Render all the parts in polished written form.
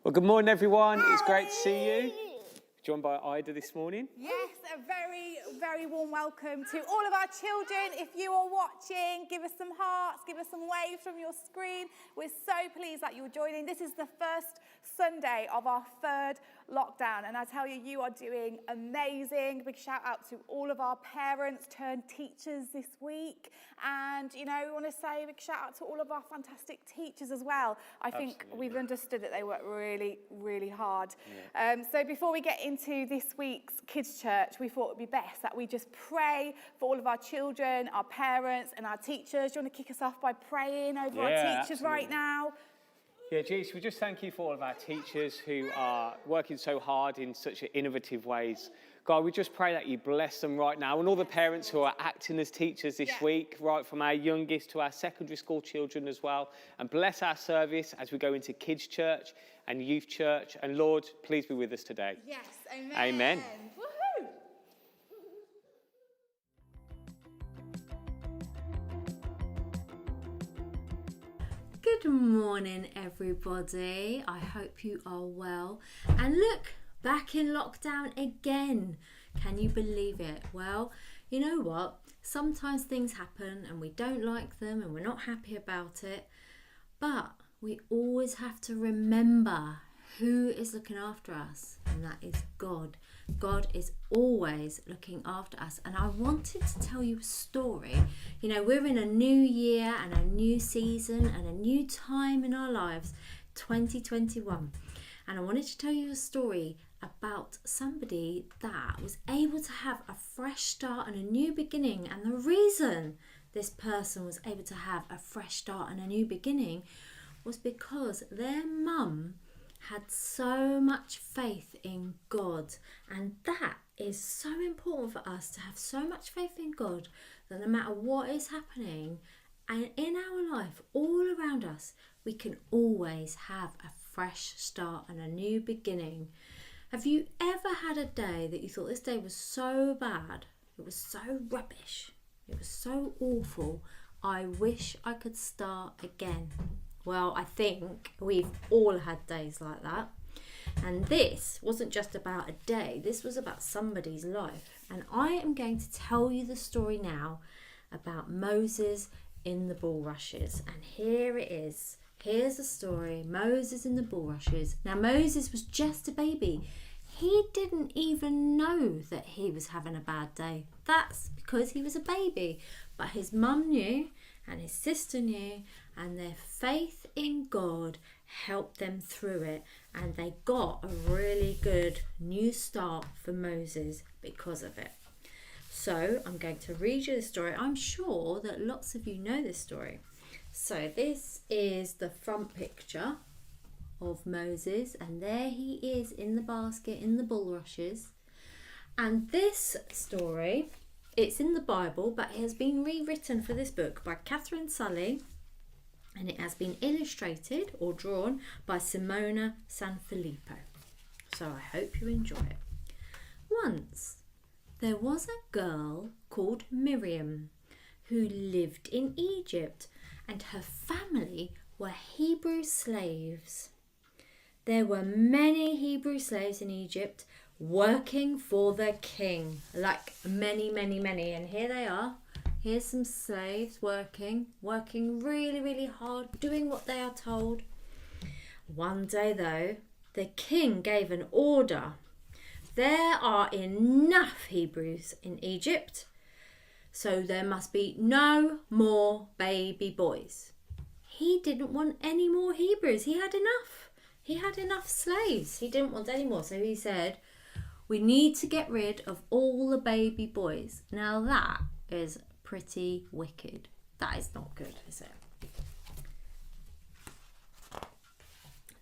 Well, good morning, everyone. It's great to see you. Joined by Ida this morning. Yes, a very, very warm welcome to all of our children. If you are watching, give us some hearts, give us some waves from your screen. We're so pleased that you're joining. This is the first Sunday of our third lockdown, and I tell you, you are doing amazing. Big shout out to all of our parents turned teachers this week, and we want to say a big shout out to all of our fantastic teachers as well. I think we've understood that they work really, really hard. Yeah. So before we get into this week's Kids Church, we thought it would be best that we just pray for all of our children, our parents and our teachers. Do you want to kick us off by praying over our teachers right now? Yeah, Jesus, we just thank you for all of our teachers who are working so hard in such innovative ways. God, we just pray that you bless them right now, and all the parents who are acting as teachers this week, right from our youngest to our secondary school children as well. And bless our service as we go into Kids Church and Youth Church. And Lord, please be with us today. Yes, amen. Amen. Woohoo! Good morning, everybody. I hope you are well. And look, back in lockdown again. Can you believe it? Well, you know what? Sometimes things happen and we don't like them and we're not happy about it. But we always have to remember who is looking after us, and that is God. God is always looking after us. And I wanted to tell you a story. We're in a new year and a new season and a new time in our lives, 2021. And I wanted to tell you a story about somebody that was able to have a fresh start and a new beginning. And the reason this person was able to have a fresh start and a new beginning was because their mum had so much faith in God. And that is so important for us, to have so much faith in God that no matter what is happening and in our life all around us, we can always have a fresh start and a new beginning. Have you ever had a day that you thought this day was so bad, it was so rubbish, it was so awful, I wish I could start again? Well, I think we've all had days like that. And this wasn't just about a day, this was about somebody's life. And I am going to tell you the story now about Moses in the bulrushes. And here it is. Here's the story, Moses in the bulrushes. Now, Moses was just a baby. He didn't even know that he was having a bad day. That's because he was a baby. But his mum knew and his sister knew, and their faith in God helped them through it. And they got a really good new start for Moses because of it. So I'm going to read you the story. I'm sure that lots of you know this story. So this is the front picture of Moses, and there he is in the basket in the bulrushes. And this story, it's in the Bible, but it has been rewritten for this book by Catherine Sully, and it has been illustrated or drawn by Simona Sanfilippo. So I hope you enjoy it. Once there was a girl called Miriam who lived in Egypt, and her family were Hebrew slaves. There were many Hebrew slaves in Egypt working for the king, like many, many, many. And here they are. Here's some slaves working really, really hard, doing what they are told. One day, though, the king gave an order. There are enough Hebrews in Egypt, so there must be no more baby boys. He didn't want any more Hebrews. He had enough. He had enough slaves. He didn't want any more. So he said, we need to get rid of all the baby boys. Now that is pretty wicked. That is not good, is it?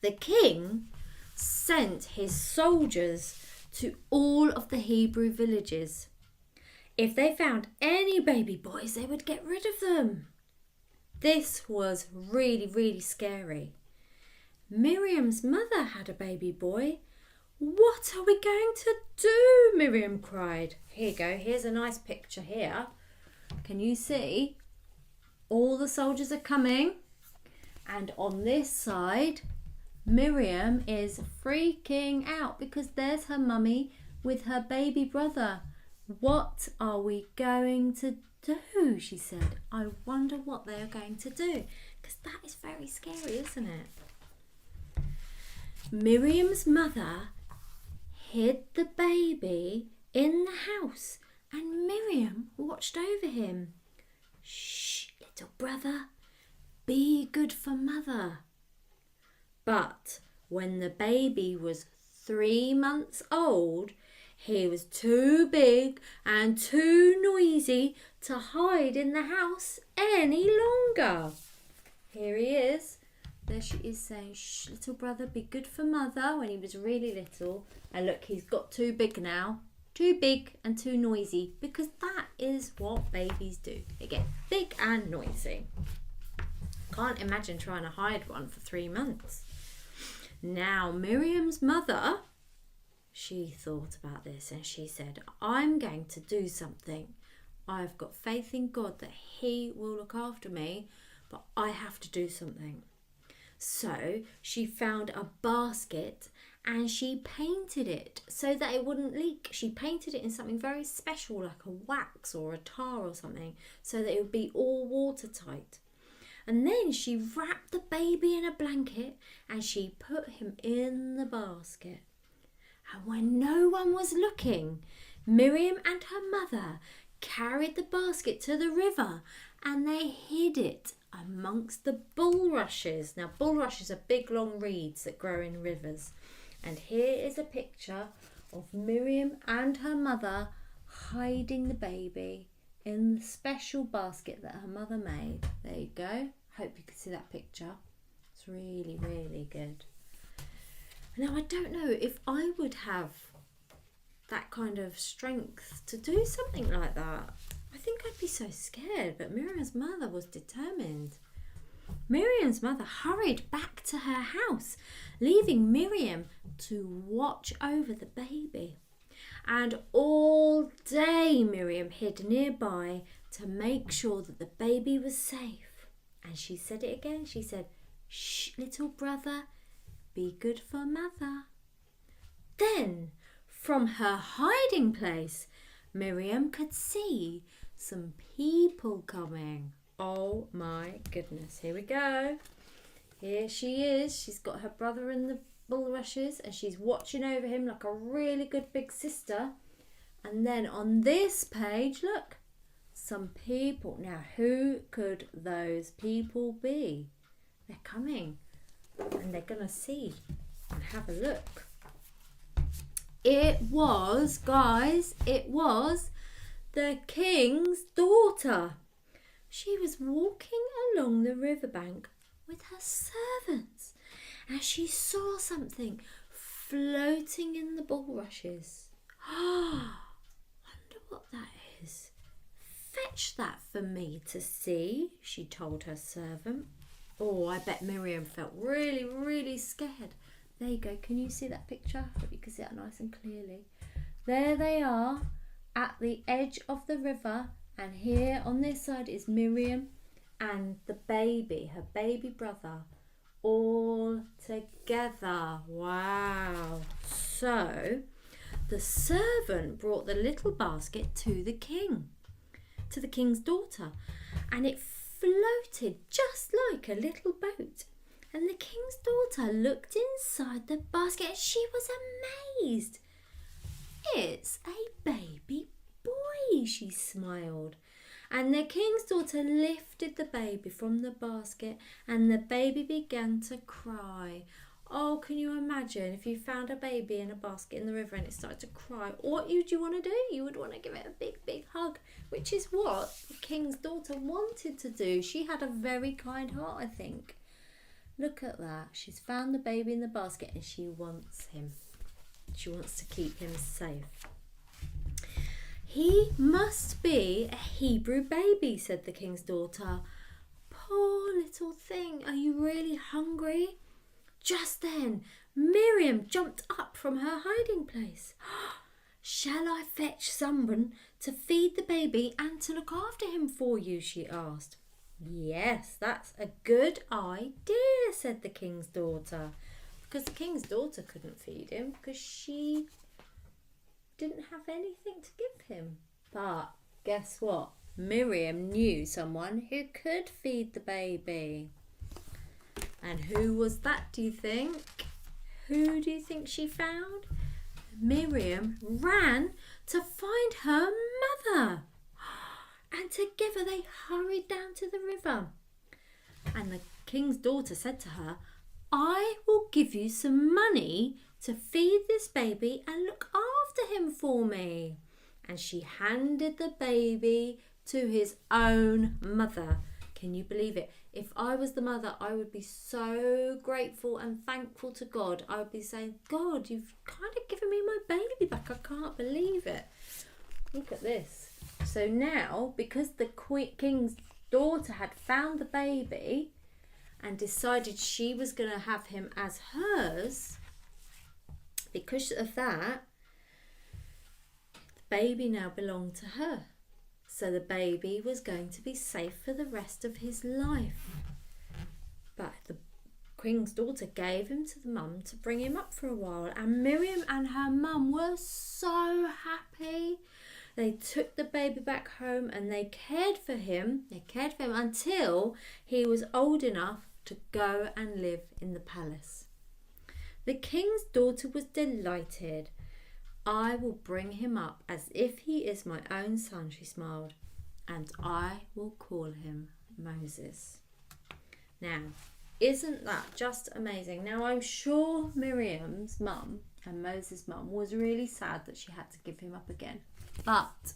The king sent his soldiers to all of the Hebrew villages. If they found any baby boys, they would get rid of them. This was really, really scary. Miriam's mother had a baby boy. What are we going to do? Miriam cried. Here you go. Here's a nice picture here. Can you see? All the soldiers are coming. And on this side, Miriam is freaking out because there's her mummy with her baby brother. What are we going to do? She said. I wonder what they are going to do, because that is very scary, isn't it? Miriam's mother hid the baby in the house, and Miriam watched over him. Shh, little brother, be good for mother. But when the baby was 3 months old, he was too big and too noisy to hide in the house any longer. Here he is. There she is saying, shh, little brother, be good for mother, when he was really little. And look, he's got too big now. Too big and too noisy, because that is what babies do. They get big and noisy. Can't imagine trying to hide one for 3 months. Now, Miriam's mother, she thought about this and she said, I'm going to do something. I've got faith in God that He will look after me, but I have to do something. So she found a basket and she painted it so that it wouldn't leak. She painted it in something very special, like a wax or a tar or something, so that it would be all watertight. And then she wrapped the baby in a blanket and she put him in the basket. And when no one was looking, Miriam and her mother carried the basket to the river and they hid it amongst the bulrushes. Now, bulrushes are big long reeds that grow in rivers. And here is a picture of Miriam and her mother hiding the baby in the special basket that her mother made. There you go. Hope you can see that picture. It's really, really good. Now, I don't know if I would have that kind of strength to do something like that. I think I'd be so scared, but Miriam's mother was determined. Miriam's mother hurried back to her house, leaving Miriam to watch over the baby. And all day Miriam hid nearby to make sure that the baby was safe. And she said it again. She said, shh, little brother, be good for mother. Then, from her hiding place, Miriam could see some people coming. Oh my goodness, here we go. Here she is. She's got her brother in the bulrushes and she's watching over him like a really good big sister. And then on this page, look, some people. Now, who could those people be? They're coming and they're going to see and have a look. It was, guys, it was the king's daughter. She was walking along the riverbank with her servants and she saw something floating in the bulrushes. Wonder what that is. Fetch that for me to see, she told her servant. Oh, I bet Miriam felt really, really scared. There you go. Can you see that picture? Hope you can see that nice and clearly. There they are at the edge of the river. And here on this side is Miriam and the baby, her baby brother, all together. Wow. So the servant brought the little basket to the king, to the king's daughter, and it floated just like a little boat. And the king's daughter looked inside the basket and she was amazed. It's a baby boy, she smiled. And the king's daughter lifted the baby from the basket and the baby began to cry. Oh, can you imagine if you found a baby in a basket in the river and it started to cry? What would you want to do? You would want to give it a big, big hug, which is what the king's daughter wanted to do. She had a very kind heart, I think. Look at that. She's found the baby in the basket and she wants him. She wants to keep him safe. He must be a Hebrew baby, said the king's daughter. Poor little thing, are you really hungry? Just then, Miriam jumped up from her hiding place. Shall I fetch someone to feed the baby and to look after him for you? She asked. Yes, that's a good idea, said the king's daughter. because the king's daughter couldn't feed him because she didn't have anything to give him. But guess what? Miriam knew someone who could feed the baby. And who was that, do you think? Who do you think she found? Miriam ran to find her mother. And together they hurried down to the river. And the king's daughter said to her, I will give you some money to feed this baby and look after him for me. And she handed the baby to his own mother. Can you believe it? If I was the mother, I would be so grateful and thankful to God. I would be saying, God, you've kind of given me my baby back. I can't believe it. Look at this. So now, because the king's daughter had found the baby and decided she was going to have him as hers, because of that, the baby now belonged to her. So the baby was going to be safe for the rest of his life. But the king's daughter gave him to the mum to bring him up for a while. And Miriam and her mum were so happy. They took the baby back home and they cared for him. They cared for him until he was old enough to go and live in the palace. The king's daughter was delighted. I will bring him up as if he is my own son, she smiled, and I will call him Moses. Now, isn't that just amazing? Now, I'm sure Miriam's mum and Moses' mum was really sad that she had to give him up again. But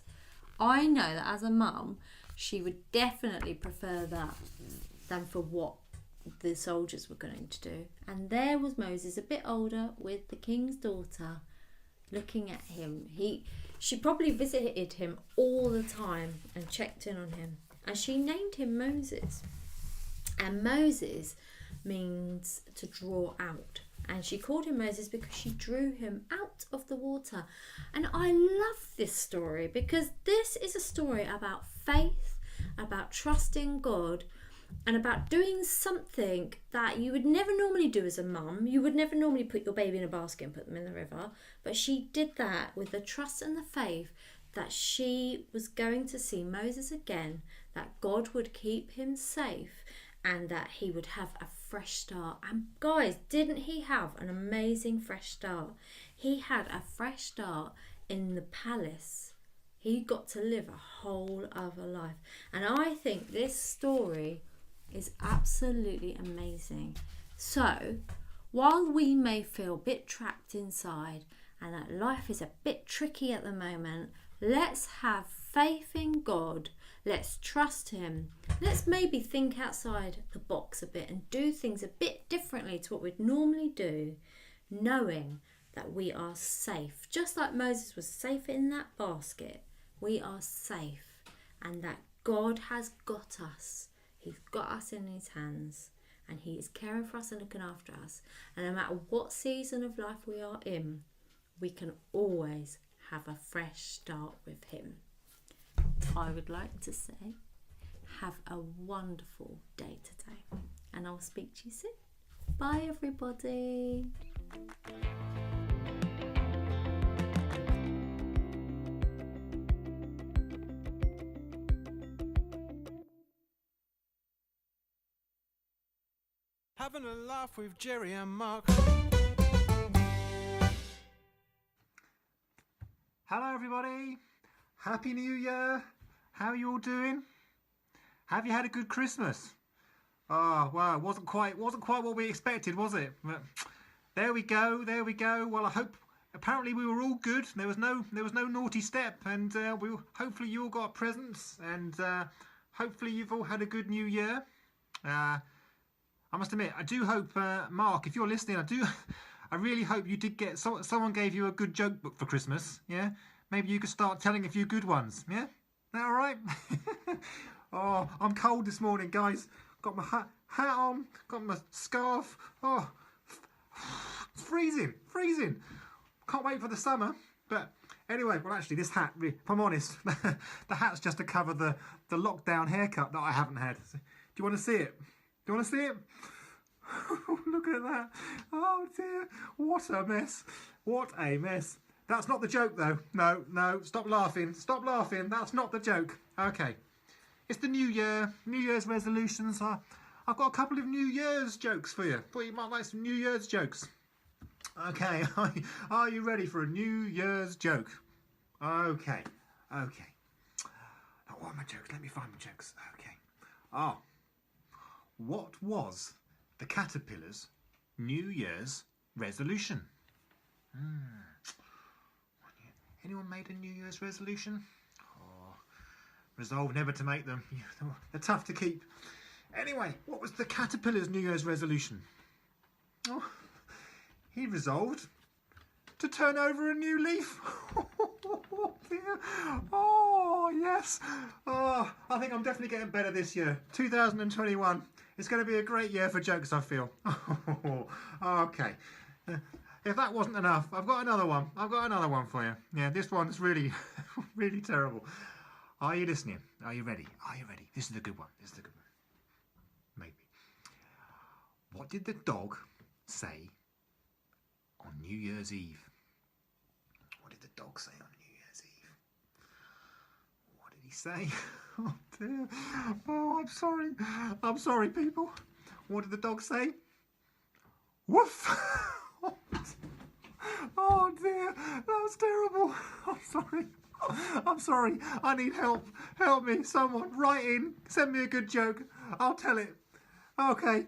I know that as a mum, she would definitely prefer that than for what the soldiers were going to do. And there was Moses, a bit older, with the king's daughter, looking at him. She probably visited him all the time and checked in on him. And she named him Moses. And Moses means to draw out. And she called him Moses because she drew him out of the water. And I love this story because this is a story about faith, about trusting God, and about doing something that you would never normally do as a mum. You would never normally put your baby in a basket and put them in the river. But she did that with the trust and the faith that she was going to see Moses again, that God would keep him safe, and that he would have a fresh start. And guys, didn't he have an amazing fresh start? He had a fresh start in the palace. He got to live a whole other life. And I think this story is absolutely amazing. So, while we may feel a bit trapped inside and that life is a bit tricky at the moment, let's have faith in God. Let's trust him. Let's maybe think outside the box a bit and do things a bit differently to what we'd normally do, knowing that we are safe. Just like Moses was safe in that basket, we are safe, and that God has got us. He's got us in his hands, and he is caring for us and looking after us. And no matter what season of life we are in, we can always have a fresh start with him. I would like to say, have a wonderful day today, and I'll speak to you soon. Bye, everybody. Having a laugh with Jerry and Mark. Hello everybody, Happy New Year. How are you all doing? Have you had a good Christmas? Oh well, wasn't quite what we expected, was it? But there we go. Well, I hope apparently we were all good. There was no naughty step, and hopefully you all got presents, and hopefully you've all had a good New Year. I must admit, I do hope, Mark, if you're listening, I really hope you did get someone gave you a good joke book for Christmas. Yeah, maybe you could start telling a few good ones. Yeah, is that all right? Oh, I'm cold this morning, guys. Got my hat on, got my scarf. Oh, it's freezing. Can't wait for the summer. But anyway, well, actually, this hat, if I'm honest, the hat's just to cover the lockdown haircut that I haven't had. Do you want to see it? Look at that. Oh dear. What a mess. What a mess. That's not the joke though. No. Stop laughing. Stop laughing. That's not the joke. Okay. It's the new year. New Year's resolutions. I've got a couple of New Year's jokes for you. Thought you might like some New Year's jokes. Okay. Are you ready for a New Year's joke? Okay. Now what are my jokes? Let me find my jokes. Okay. Oh. What was the caterpillar's New Year's resolution? Anyone made a New Year's resolution? Oh, resolve never to make them. They're tough to keep. Anyway, what was the caterpillar's New Year's resolution? Oh, he resolved to turn over a new leaf. Oh, dear. Oh, yes. Oh, I think I'm definitely getting better this year. 2021. It's going to be a great year for jokes, I feel. Okay. If that wasn't enough, I've got another one. I've got another one for you. Yeah, this one's really, really terrible. Are you listening? Are you ready? Are you ready? This is a good one. This is a good one. Maybe. What did the dog say on New Year's Eve? What did the dog say on New Year's Eve? What did he say? Oh dear. Oh, I'm sorry. I'm sorry, people. What did the dog say? Woof. Oh dear. That was terrible. I'm sorry. I'm sorry. I need help. Help me. Someone write in. Send me a good joke. I'll tell it. Okay.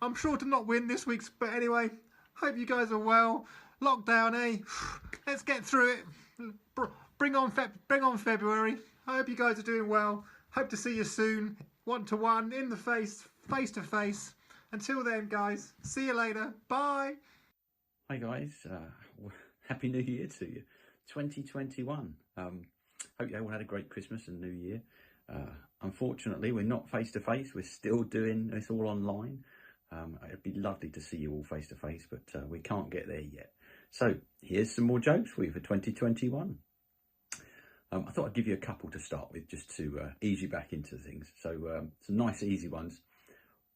I'm sure to not win this week's, but anyway, hope you guys are well. Lockdown, eh? Let's get through it. Bring on February. I hope you guys are doing well. Hope to see you soon. 1-to-1, in the face to face. Until then, guys, see you later. Bye. Hi guys, Happy New Year to you. 2021. Hope you all had a great Christmas and New Year. Unfortunately, we're not face to face. We're still doing this all online. It'd be lovely to see you all face to face, but we can't get there yet. So here's some more jokes for you for 2021. I thought I'd give you a couple to start with, just to ease you back into things. So some nice easy ones.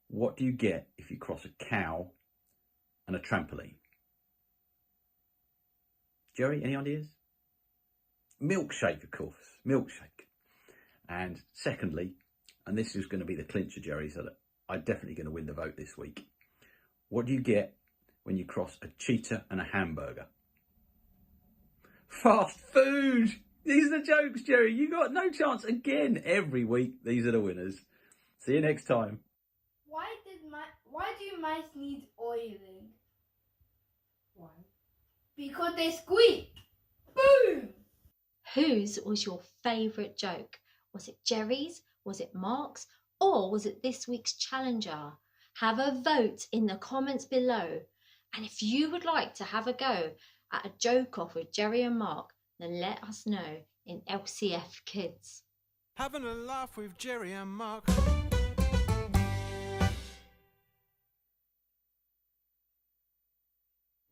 What do you get if you cross a cow and a trampoline? Jerry, any ideas? Milkshake, of course. Milkshake. And secondly, and this is going to be the clincher, Jerry, so that I'm definitely going to win the vote this week. What do you get when you cross a cheetah and a hamburger? Fast food! These are the jokes, Jerry. You got no chance again every week. These are the winners. See you next time. Why do mice need oiling? Why? Because they squeak. Boom! Whose was your favourite joke? Was it Jerry's? Was it Mark's? Or was it this week's challenger? Have a vote in the comments below. And if you would like to have a go at a joke off with Jerry and Mark, then let us know in LCF Kids. Having a laugh with Jerry and Mark.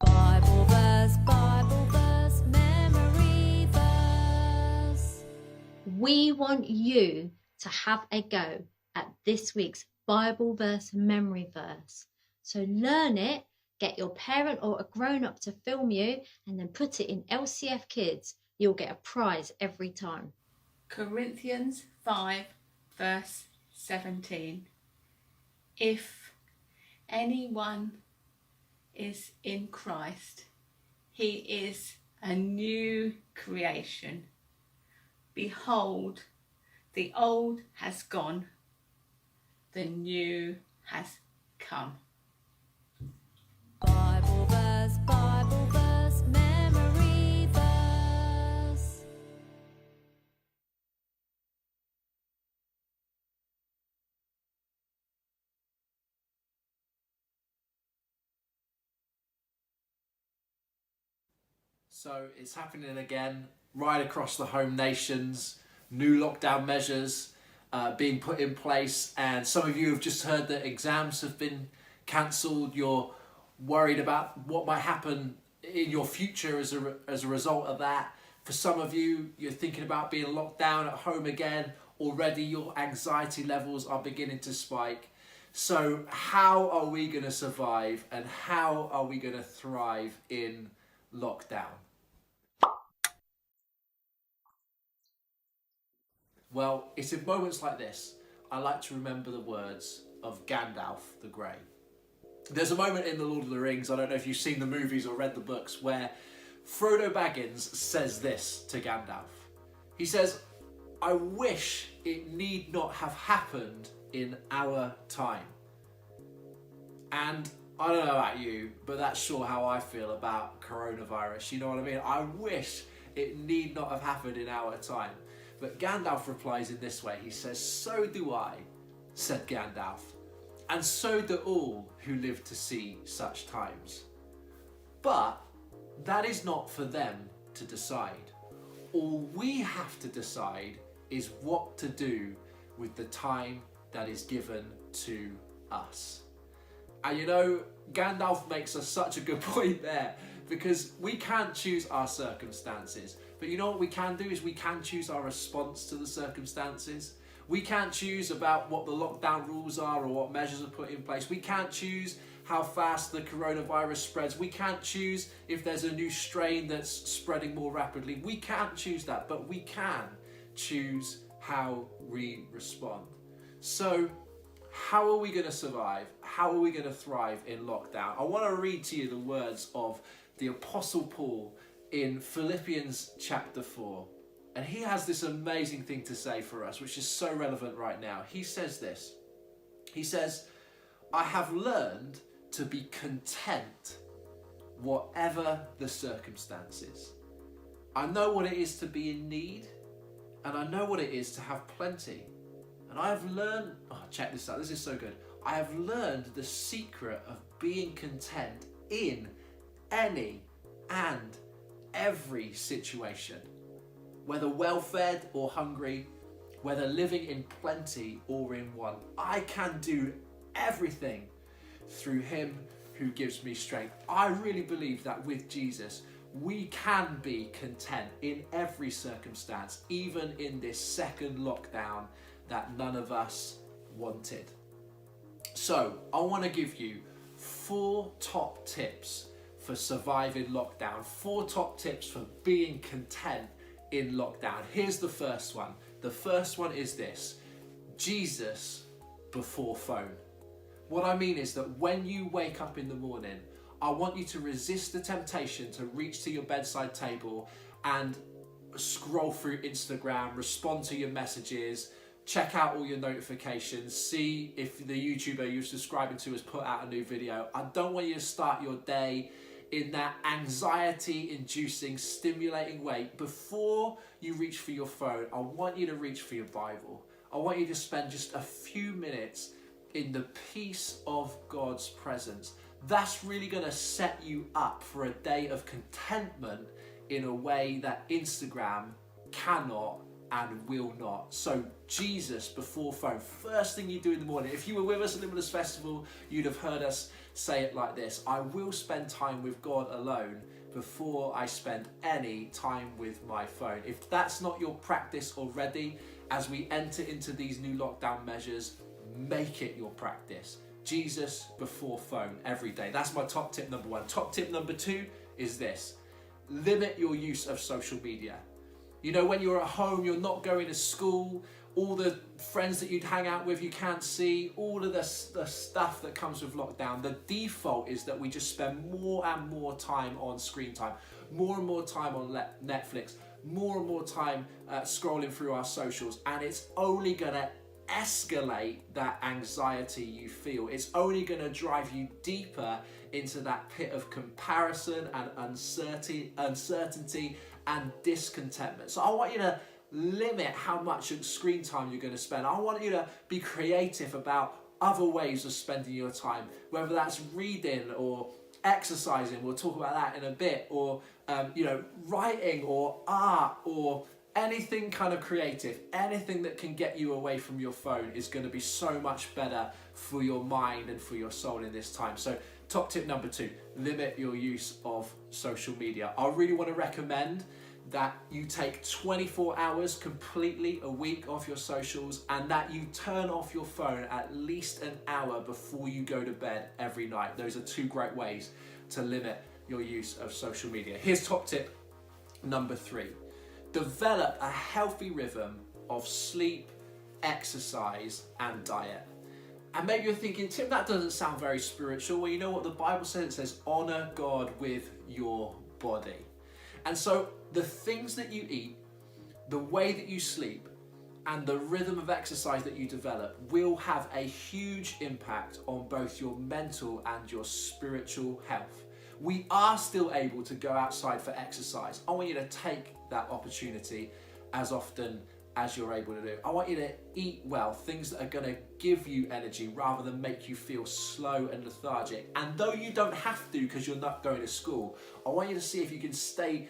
Bible verse, memory verse. We want you to have a go at this week's Bible verse memory verse. So learn it, get your parent or a grown-up to film you, and then put it in LCF Kids. You'll get a prize every time. Corinthians 5 verse 17. If anyone is in Christ, he is a new creation. Behold, the old has gone, the new has come. Bible verse, memory verse. So it's happening again, right across the home nations. New lockdown measures being put in place, and some of you have just heard that exams have been cancelled. You're worried about what might happen in your future as a result of that. For some of you, you're thinking about being locked down at home again. Already your anxiety levels are beginning to spike. So how are we going to survive and how are we going to thrive in lockdown? Well, it's in moments like this I like to remember the words of Gandalf the Grey. There's a moment in The Lord of the Rings, I don't know if you've seen the movies or read the books, where Frodo Baggins says this to Gandalf. He says, "I wish it need not have happened in our time." And I don't know about you, but that's sure how I feel about coronavirus. You know what I mean? I wish it need not have happened in our time. But Gandalf replies in this way. He says, "So do I," said Gandalf, "and so do all who live to see such times. But that is not for them to decide. All we have to decide is what to do with the time that is given to us." And you know, Gandalf makes us such a good point there, because we can't choose our circumstances. But you know what we can do is we can choose our response to the circumstances. We can't choose about what the lockdown rules are or what measures are put in place. We can't choose how fast the coronavirus spreads. We can't choose if there's a new strain that's spreading more rapidly. We can't choose that, but we can choose how we respond. So how are we going to survive? How are we going to thrive in lockdown? I want to read to you the words of the Apostle Paul in Philippians chapter 4. And he has this amazing thing to say for us, which is so relevant right now. He says this. He says, "I have learned to be content whatever the circumstances. I know what it is to be in need, and I know what it is to have plenty. And I have learned," oh, check this out, this is so good. "I have learned the secret of being content in any and every situation, whether well-fed or hungry, whether living in plenty or in want. I can do everything through him who gives me strength." I really believe that with Jesus, we can be content in every circumstance, even in this second lockdown that none of us wanted. So I want to give you 4 top tips for surviving lockdown, 4 top tips for being content in lockdown. Here's the first one. The first one is this: Jesus before phone. What I mean is that when you wake up in the morning, I want you to resist the temptation to reach to your bedside table and scroll through Instagram, respond to your messages, check out all your notifications, see if the YouTuber you're subscribing to has put out a new video. I don't want you to start your day in that anxiety-inducing, stimulating way. Before you reach for your phone, I want you to reach for your Bible. I want you to spend just a few minutes in the peace of God's presence. That's really going to set you up for a day of contentment in a way that Instagram cannot and will not. So Jesus before phone, first thing you do in the morning. If you were with us at Limitless Festival, you'd have heard us say it like this: "I will spend time with God alone before I spend any time with my phone." If that's not your practice already, as we enter into these new lockdown measures, make it your practice. Jesus before phone every day. That's my top tip number 1. Top tip number 2 is this: limit your use of social media. You know, when you're at home, you're not going to school, all the friends that you'd hang out with you can't see, all of the stuff that comes with lockdown. The default is that we just spend more and more time on screen time, more and more time on Netflix, more and more time scrolling through our socials, and it's only going to escalate that anxiety you feel. It's only going to drive you deeper into that pit of comparison and uncertainty and discontentment. So I want you to limit how much screen time you're going to spend. I want you to be creative about other ways of spending your time, whether that's reading or exercising. We'll talk about that in a bit, or writing or art or anything kind of creative. Anything that can get you away from your phone is going to be so much better for your mind and for your soul in this time. So top tip number 2, limit your use of social media. I really want to recommend that you take 24 hours completely a week off your socials, and that you turn off your phone at least an hour before you go to bed every night. Those are 2 great ways to limit your use of social media. Here's top tip number 3. Develop a healthy rhythm of sleep, exercise, and diet. And maybe you're thinking, Tim, that doesn't sound very spiritual. Well, you know what the Bible says? It says, honor God with your body. And so the things that you eat, the way that you sleep, and the rhythm of exercise that you develop will have a huge impact on both your mental and your spiritual health. We are still able to go outside for exercise. I want you to take that opportunity as often as you're able to do. I want you to eat well, things that are going to give you energy rather than make you feel slow and lethargic. And though you don't have to because you're not going to school, I want you to see if you can stay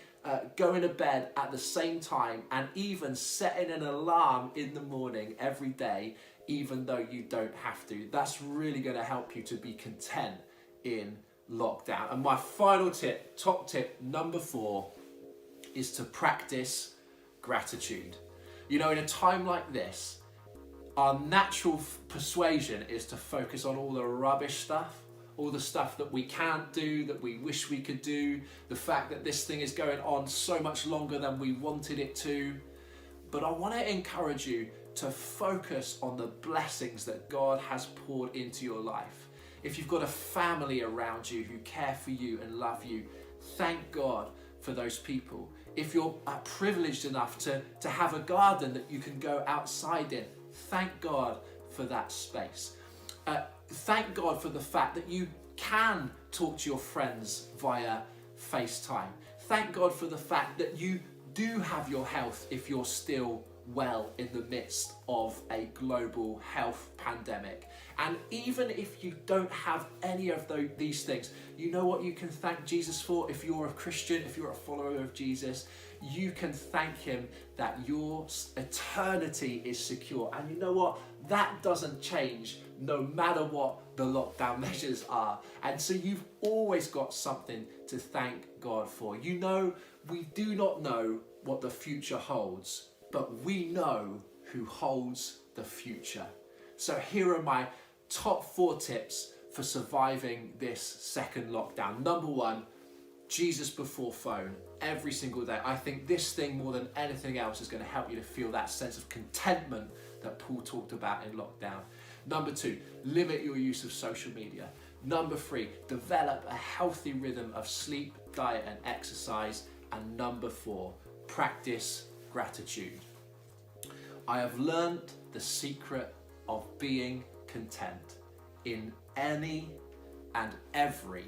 going to bed at the same time, and even setting an alarm in the morning every day, even though you don't have to. That's really going to help you to be content in lockdown. And my final tip, top tip number 4, is to practice gratitude. You know, in a time like this, our natural persuasion is to focus on all the rubbish stuff, all the stuff that we can't do, that we wish we could do, the fact that this thing is going on so much longer than we wanted it to. But I want to encourage you to focus on the blessings that God has poured into your life. If you've got a family around you who care for you and love you, thank God for those people. If you're privileged enough to have a garden that you can go outside in, thank God for that space. Thank God for the fact that you can talk to your friends via FaceTime. Thank God for the fact that you do have your health if you're still well in the midst of a global health pandemic. And even if you don't have any of these things, you know what you can thank Jesus for? If you're a Christian, if you're a follower of Jesus, you can thank him that your eternity is secure. And you know what? That doesn't change no matter what the lockdown measures are. And so you've always got something to thank God for. You know, we do not know what the future holds, but we know who holds the future. So here are my top 4 tips for surviving this second lockdown. Number 1, Jesus before phone every single day. I think this thing more than anything else is going to help you to feel that sense of contentment that Paul talked about in lockdown. Number 2, limit your use of social media. Number 3, develop a healthy rhythm of sleep, diet and exercise. And number 4, practice gratitude. I have learned the secret of being content in any and every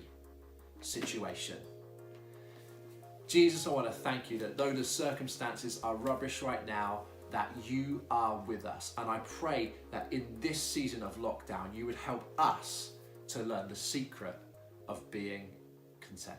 situation. Jesus, I want to thank you that though the circumstances are rubbish right now, that you are with us. And I pray that in this season of lockdown, you would help us to learn the secret of being content.